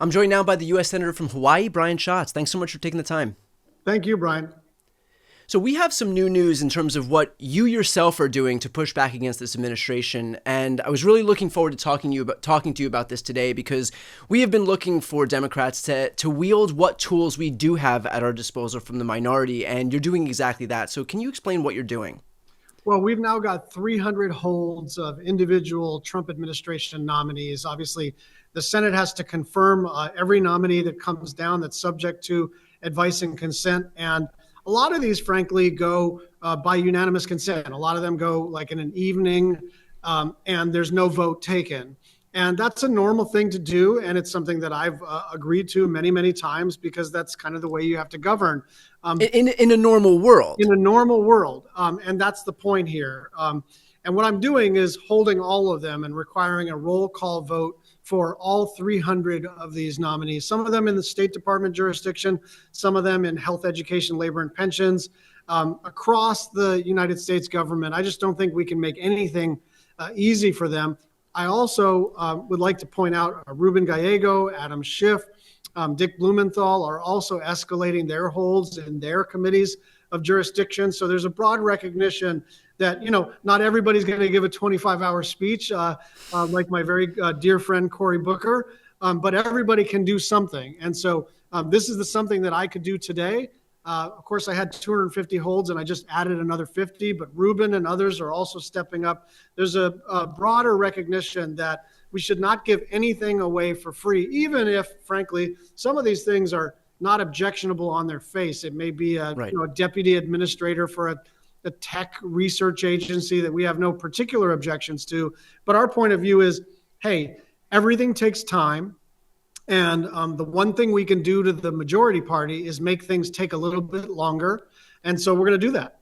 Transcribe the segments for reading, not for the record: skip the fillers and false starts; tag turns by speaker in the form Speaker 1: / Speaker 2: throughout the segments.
Speaker 1: I'm joined now by the U.S. Senator from Hawaii, Brian Schatz. Thanks so much for taking the time.
Speaker 2: Thank you, Brian.
Speaker 1: So we have some new news in terms of what you yourself are doing to push back against this administration. And I was really looking forward to talking to you about this today, because we have been looking for Democrats to wield what tools we do have at our disposal from the minority. And you're doing exactly that. So can you explain what you're doing?
Speaker 2: Well, we've now got 300 holds of individual Trump administration nominees. Obviously, the Senate has to confirm every nominee that comes down that's subject to advice and consent. And a lot of these, frankly, go by unanimous consent. A lot of them go like in an evening, and there's no vote taken. And that's a normal thing to do. And it's something that I've agreed to many, many times, because that's kind of the way you have to govern.
Speaker 1: In a normal world.
Speaker 2: In a normal world. And that's the point here. And what I'm doing is holding all of them and requiring a roll call vote for all 300 of these nominees, some of them in the State Department jurisdiction, some of them in health, education, labor, and pensions, across the United States government. I just don't think we can make anything easy for them. I also would like to point out Ruben Gallego, Adam Schiff, Dick Blumenthal are also escalating their holds in their committees of jurisdiction. So there's a broad recognition that, not everybody's going to give a 25-hour speech like my very dear friend Cory Booker, but everybody can do something. And so this is something that I could do today. Of course, I had 250 holds and I just added another 50, but Ruben and others are also stepping up. There's a broader recognition that we should not give anything away for free, even if, frankly, some of these things are not objectionable on their face. It may be a deputy administrator for a tech research agency that we have no particular objections to. But our point of view is, hey, everything takes time. And the one thing we can do to the majority party is make things take a little bit longer. And so we're going to do that.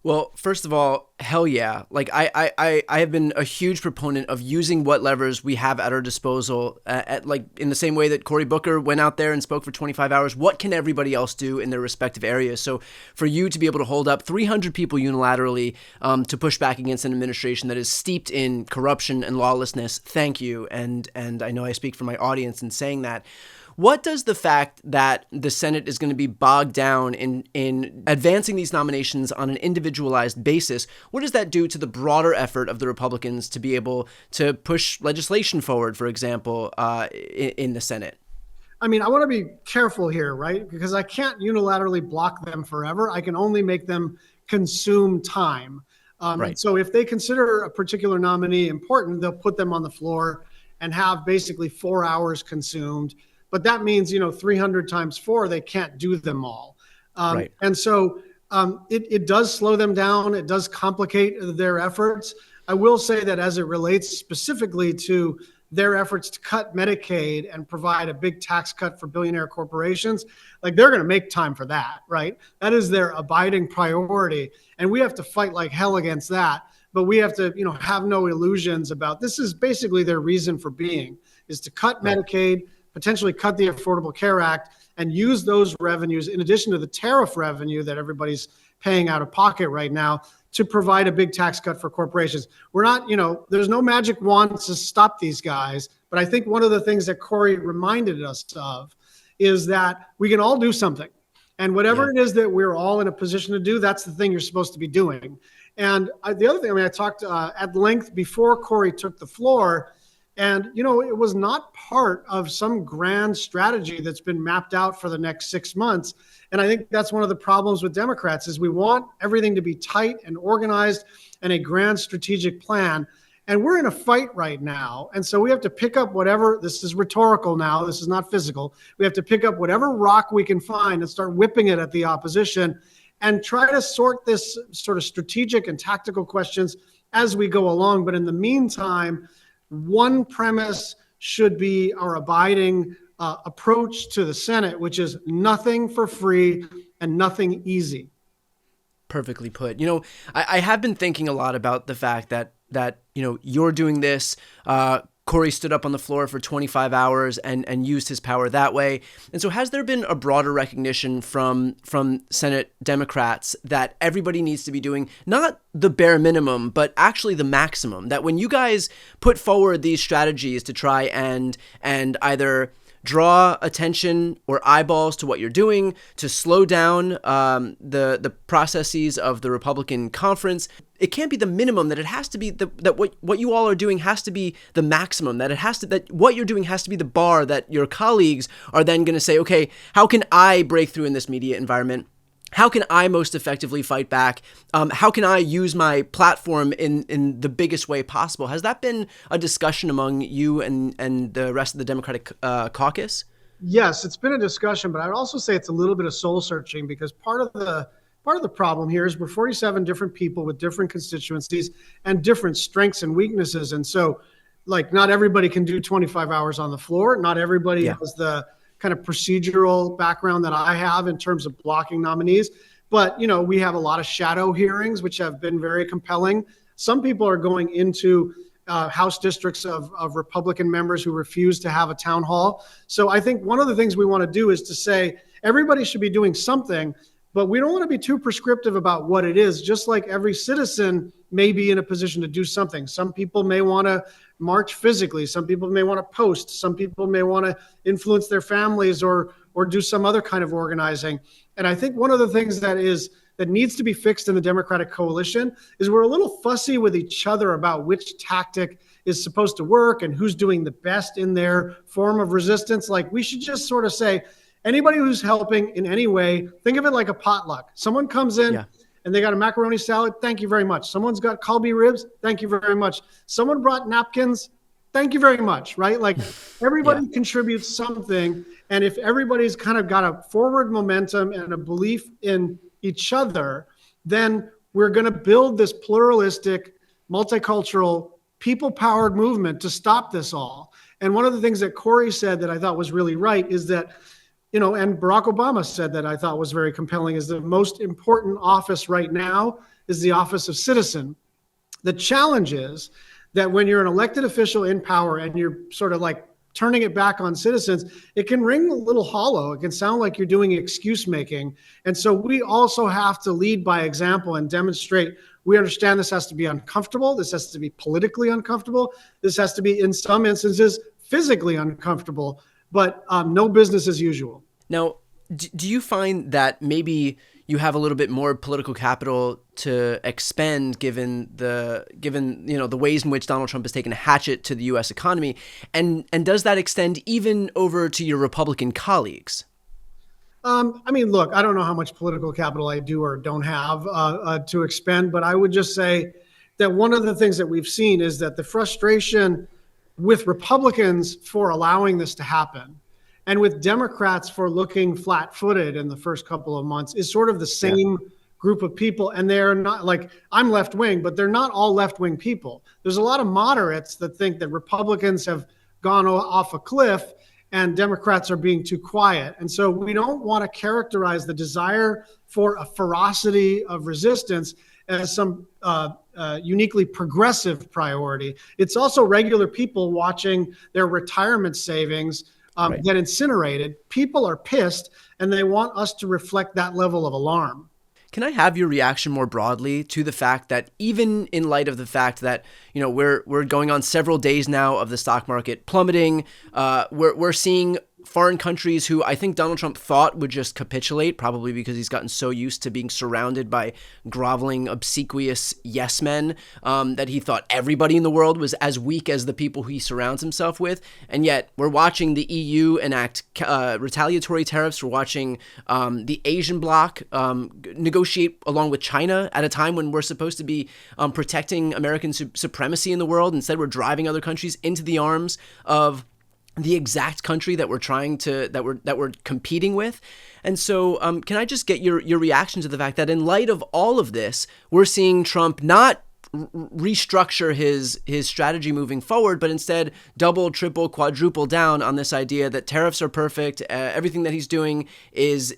Speaker 1: Well, first of all, hell yeah. Like I have been a huge proponent of using what levers we have at our disposal, in the same way that Cory Booker went out there and spoke for 25 hours. What can everybody else do in their respective areas? So for you to be able to hold up 300 people unilaterally to push back against an administration that is steeped in corruption and lawlessness, thank you. And I know I speak for my audience in saying that. What does the fact that the Senate is going to be bogged down in advancing these nominations on an individualized basis, what does that do to the broader effort of the Republicans to be able to push legislation forward, for example, in the Senate?
Speaker 2: I mean, I want to be careful here, right? Because I can't unilaterally block them forever. I can only make them consume time. Right. So if they consider a particular nominee important, they'll put them on the floor and have basically 4 hours consumed. But that means, 300 times 4, they can't do them all. Right. And so it does slow them down. It does complicate their efforts. I will say that as it relates specifically to their efforts to cut Medicaid and provide a big tax cut for billionaire corporations, like they're going to make time for that, right? That is their abiding priority. And we have to fight like hell against that. But we have to, have no illusions about this is basically their reason for being, is to cut Medicaid, potentially cut the Affordable Care Act, and use those revenues, in addition to the tariff revenue that everybody's paying out of pocket right now, to provide a big tax cut for corporations. We're not, there's no magic wand to stop these guys. But I think one of the things that Cory reminded us of is that we can all do something. And whatever it is that we're all in a position to do, that's the thing you're supposed to be doing. And the other thing, I talked at length before Cory took the floor. And, it was not part of some grand strategy that's been mapped out for the next 6 months. And I think that's one of the problems with Democrats is we want everything to be tight and organized and a grand strategic plan. And we're in a fight right now. And so we have to pick up whatever, this is rhetorical now, this is not physical. We have to pick up whatever rock we can find and start whipping it at the opposition and try to sort this sort of strategic and tactical questions as we go along. But in the meantime, one premise should be our abiding approach to the Senate, which is nothing for free and nothing easy.
Speaker 1: Perfectly put. I have been thinking a lot about the fact that you're doing this. Cory stood up on the floor for 25 hours and used his power that way. And so has there been a broader recognition from Senate Democrats that everybody needs to be doing not the bare minimum, but actually the maximum? That when you guys put forward these strategies to try and either draw attention or eyeballs to what you're doing, to slow down the processes of the Republican conference. It can't be the minimum, that it has to be that what you all are doing has to be the maximum, that what you're doing has to be the bar that your colleagues are then going to say, okay, how can I break through in this media environment? How can I most effectively fight back? How can I use my platform in the biggest way possible? Has that been a discussion among you and the rest of the Democratic caucus?
Speaker 2: Yes, it's been a discussion, but I'd also say it's a little bit of soul searching, because part of the problem here is we're 47 different people with different constituencies and different strengths and weaknesses. And so, like, not everybody can do 25 hours on the floor. Not everybody has the kind of procedural background that I have in terms of blocking nominees. But, we have a lot of shadow hearings, which have been very compelling. Some people are going into House districts of Republican members who refuse to have a town hall. So I think one of the things we want to do is to say everybody should be doing something, but we don't want to be too prescriptive about what it is. Just like every citizen may be in a position to do something. Some people may want to march physically. Some people may want to post. Some people may want to influence their families or do some other kind of organizing. And I think one of the things that needs to be fixed in the Democratic coalition is we're a little fussy with each other about which tactic is supposed to work and who's doing the best in their form of resistance. Like, we should just sort of say, anybody who's helping in any way, think of it like a potluck. Someone comes in and they got a macaroni salad. Thank you very much. Someone's got Kalbi ribs. Thank you very much. Someone brought napkins. Thank you very much. Right? Like, everybody contributes something. And if everybody's kind of got a forward momentum and a belief in each other, then we're going to build this pluralistic, multicultural, people-powered movement to stop this all. And one of the things that Corey said that I thought was really right is that, and Barack Obama said that I thought was very compelling, is the most important office right now is the office of citizen. The challenge is that when you're an elected official in power and you're sort of like turning it back on citizens, it can ring a little hollow. It can sound like you're doing excuse making. And so we also have to lead by example and demonstrate we understand this has to be uncomfortable. This has to be politically uncomfortable. This has to be, in some instances, physically uncomfortable, but no business as usual.
Speaker 1: Now, do you find that maybe you have a little bit more political capital to expend given the ways in which Donald Trump has taken a hatchet to the U.S. economy, and does that extend even over to your Republican colleagues?
Speaker 2: Look, I don't know how much political capital I do or don't have to expend, but I would just say that one of the things that we've seen is that the frustration with Republicans for allowing this to happen and with Democrats for looking flat-footed in the first couple of months is sort of the same group of people. And they're not, like, I'm left-wing, but they're not all left-wing people. There's a lot of moderates that think that Republicans have gone off a cliff and Democrats are being too quiet. And so we don't want to characterize the desire for a ferocity of resistance as some uniquely progressive priority. It's also regular people watching their retirement savings get incinerated. People are pissed, and they want us to reflect that level of alarm.
Speaker 1: Can I have your reaction more broadly to the fact that even in light of the fact that, we're going on several days now of the stock market plummeting, we're seeing foreign countries who I think Donald Trump thought would just capitulate, probably because he's gotten so used to being surrounded by groveling, obsequious yes men, that he thought everybody in the world was as weak as the people who he surrounds himself with. And yet we're watching the EU enact retaliatory tariffs. We're watching the Asian bloc negotiate along with China at a time when we're supposed to be protecting American supremacy in the world. Instead, we're driving other countries into the arms of the exact country that we're competing with. And so can I just get your reaction to the fact that in light of all of this, we're seeing Trump not restructure his strategy moving forward, but instead double, triple, quadruple down on this idea that tariffs are perfect, everything that he's doing is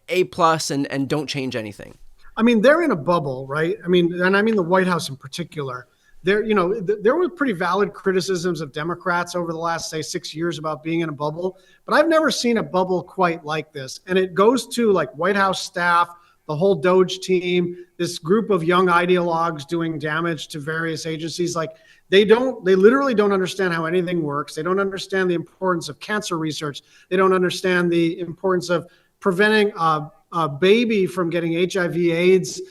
Speaker 1: A plus, and don't change anything.
Speaker 2: They're in a bubble, right? And I mean the White House in particular. There were pretty valid criticisms of Democrats over the last, say, 6 years about being in a bubble, but I've never seen a bubble quite like this. And it goes to like White House staff, the whole Doge team, this group of young ideologues doing damage to various agencies. Like they literally don't understand how anything works. They don't understand the importance of cancer research. They don't understand the importance of preventing a baby from getting HIV/AIDS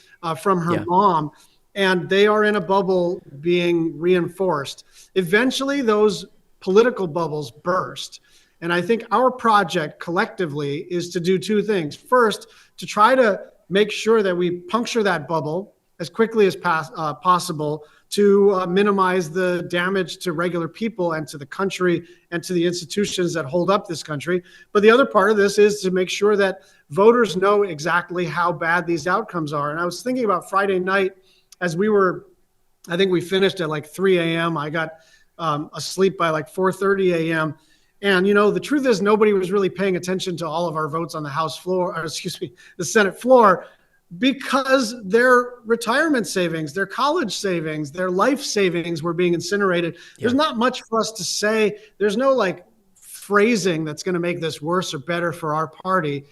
Speaker 2: from her mom. And they are in a bubble being reinforced. Eventually, those political bubbles burst. And I think our project collectively is to do two things. First, to try to make sure that we puncture that bubble as quickly as possible to minimize the damage to regular people and to the country and to the institutions that hold up this country. But the other part of this is to make sure that voters know exactly how bad these outcomes are. And I was thinking about Friday night as I think we finished at like 3 a.m. I got asleep by like 4:30 a.m. And, the truth is nobody was really paying attention to all of our votes on the House floor, the Senate floor, because their retirement savings, their college savings, their life savings were being incinerated. There's not much for us to say. There's no like phrasing that's going to make this worse or better for our party.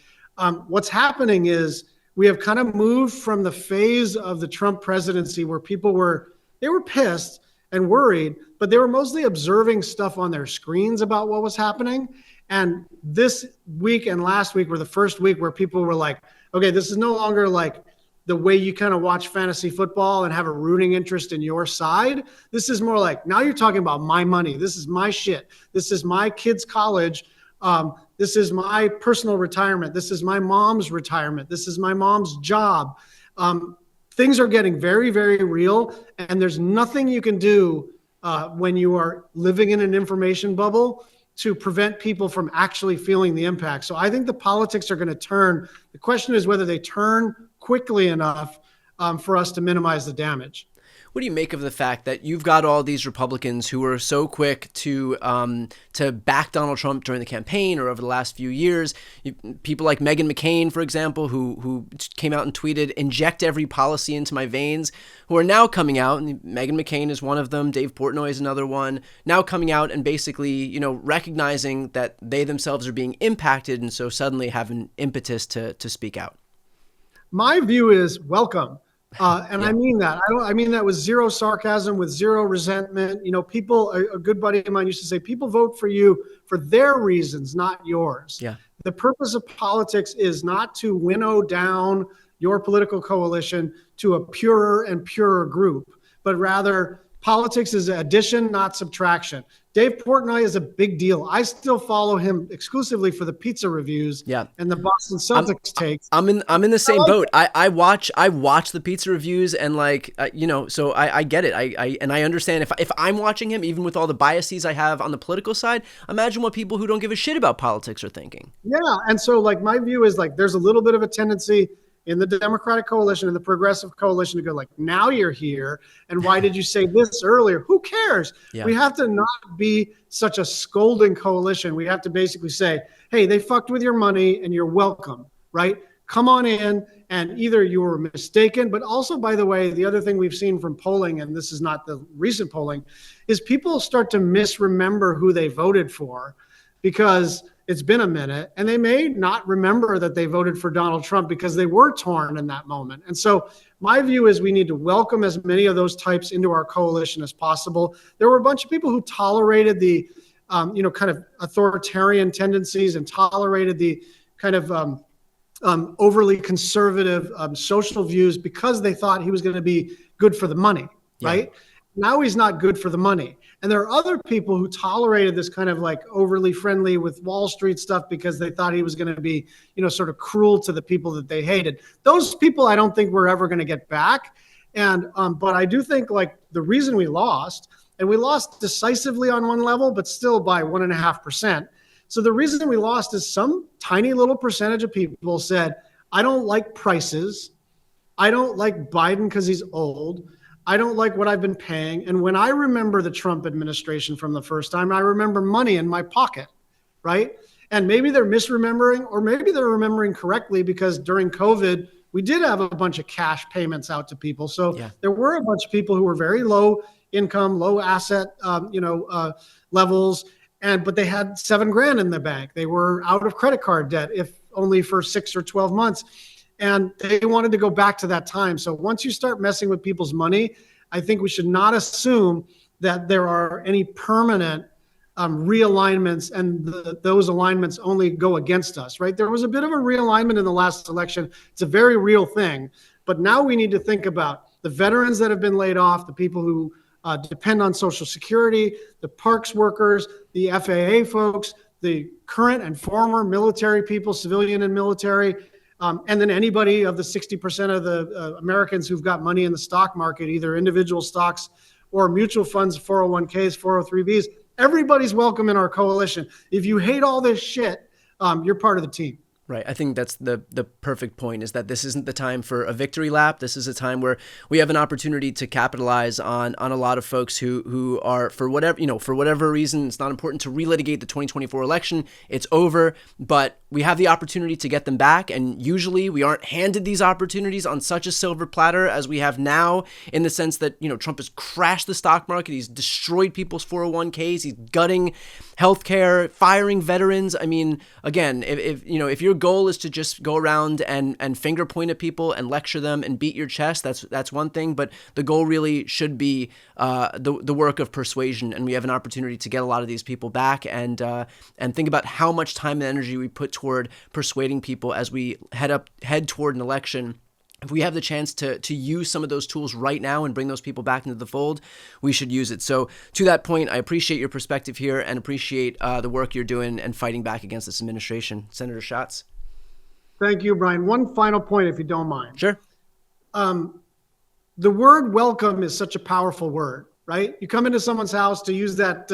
Speaker 2: What's happening is we have kind of moved from the phase of the Trump presidency where people were pissed and worried, but they were mostly observing stuff on their screens about what was happening. And this week and last week were the first week where people were like, okay, this is no longer like the way you kind of watch fantasy football and have a rooting interest in your side. This is more like, now you're talking about my money. This is my shit. This is my kid's college. This is my personal retirement. This is my mom's retirement. This is my mom's job. Things are getting very, very real, and there's nothing you can do when you are living in an information bubble to prevent people from actually feeling the impact. So I think the politics are going to turn. The question is whether they turn quickly enough for us to minimize the damage.
Speaker 1: What do you make of the fact that you've got all these Republicans who were so quick to back Donald Trump during the campaign or over the last few years? People like Meghan McCain, for example, who came out and tweeted, "Inject every policy into my veins," who are now coming out, and Meghan McCain is one of them, Dave Portnoy is another one, now coming out and basically, recognizing that they themselves are being impacted and so suddenly have an impetus to speak out.
Speaker 2: My view is welcome. I mean that. I mean that with zero sarcasm, with zero resentment. People, a good buddy of mine used to say, people vote for you for their reasons, not yours.
Speaker 1: Yeah.
Speaker 2: The purpose of politics is not to winnow down your political coalition to a purer and purer group, but rather politics is addition, not subtraction. Dave Portnoy is a big deal. I still follow him exclusively for the pizza reviews and the Boston Celtics takes.
Speaker 1: I'm in the same boat. I watch the pizza reviews and so I get it. I understand if I'm watching him, even with all the biases I have on the political side, imagine what people who don't give a shit about politics are thinking.
Speaker 2: Yeah. And so my view is there's a little bit of a tendency in the Democratic coalition and the Progressive coalition to go now you're here. And why did you say this earlier? Who cares? Yeah. We have to not be such a scolding coalition. We have to basically say, hey, they fucked with your money and you're welcome, right? Come on in, and either you were mistaken, but also, by the way, the other thing we've seen from polling, and this is not the recent polling, is people start to misremember who they voted for because it's been a minute, and they may not remember that they voted for Donald Trump because they were torn in that moment. And so my view is we need to welcome as many of those types into our coalition as possible. There were a bunch of people who tolerated the, kind of authoritarian tendencies and tolerated the kind of overly conservative social views because they thought he was going to be good for the money, right? Now he's not good for the money. And there are other people who tolerated this kind of overly friendly with Wall Street stuff because they thought he was going to be, sort of cruel to the people that they hated. Those people, I don't think we're ever going to get back. And, but I do think the reason we lost, and we lost decisively on one level, but still by 1.5%. So the reason we lost is some tiny little percentage of people said, I don't like prices. I don't like Biden because he's old. I don't like what I've been paying. And when I remember the Trump administration from the first time, I remember money in my pocket, right? And maybe they're misremembering, or maybe they're remembering correctly because during COVID, we did have a bunch of cash payments out to people. So there were a bunch of people who were very low income, low asset, levels, but they had $7,000 in the bank. They were out of credit card debt, if only for 6 or 12 months. And they wanted to go back to that time. So once you start messing with people's money, I think we should not assume that there are any permanent realignments, and those alignments only go against us, right? There was a bit of a realignment in the last election. It's a very real thing. But now we need to think about the veterans that have been laid off, the people who depend on Social Security, the parks workers, the FAA folks, the current and former military people, civilian and military, and then anybody of the 60% of the Americans who've got money in the stock market, either individual stocks or mutual funds, 401ks, 403bs. Everybody's welcome in our coalition. If you hate all this shit, you're part of the team.
Speaker 1: Right. I think that's the perfect point, is that this isn't the time for a victory lap. This is a time where we have an opportunity to capitalize on a lot of folks who are, for whatever reason, it's not important to relitigate the 2024 election. It's over, but we have the opportunity to get them back. And usually we aren't handed these opportunities on such a silver platter as we have now, in the sense that, Trump has crashed the stock market. He's destroyed people's 401ks. He's gutting healthcare, firing veterans. I mean, again, if your goal is to just go around and finger point at people and lecture them and beat your chest, that's one thing. But the goal really should be the work of persuasion, and we have an opportunity to get a lot of these people back, and think about how much time and energy we put toward persuading people as we head toward an election. If we have the chance to use some of those tools right now and bring those people back into the fold, we should use it. So to that point, I appreciate your perspective here and appreciate the work you're doing and fighting back against this administration. Senator Schatz.
Speaker 2: Thank you, Brian. One final point, if you don't mind.
Speaker 1: Sure.
Speaker 2: The word welcome is such a powerful word, right? You come into someone's house, to use that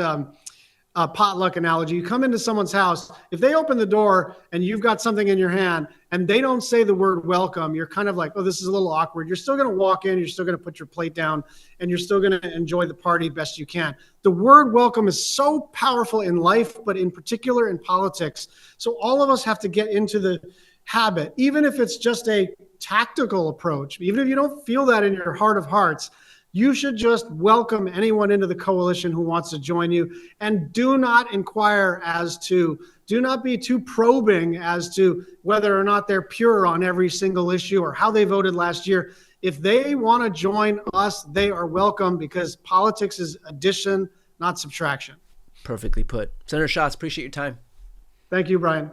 Speaker 2: potluck analogy. You come into someone's house, if they open the door and you've got something in your hand and they don't say the word welcome, you're kind of like, oh, this is a little awkward. You're still going to walk in, you're still going to put your plate down, and you're still going to enjoy the party best you can. The word welcome is so powerful in life, but in particular in politics. So all of us have to get into the habit, even if it's just a tactical approach, even if you don't feel that in your heart of hearts, you should just welcome anyone into the coalition who wants to join you, and do not be too probing as to whether or not they're pure on every single issue or how they voted last year. If they want to join us, they are welcome, because politics is addition, not subtraction.
Speaker 1: Perfectly put. Senator Schatz, appreciate your time.
Speaker 2: Thank you, Brian.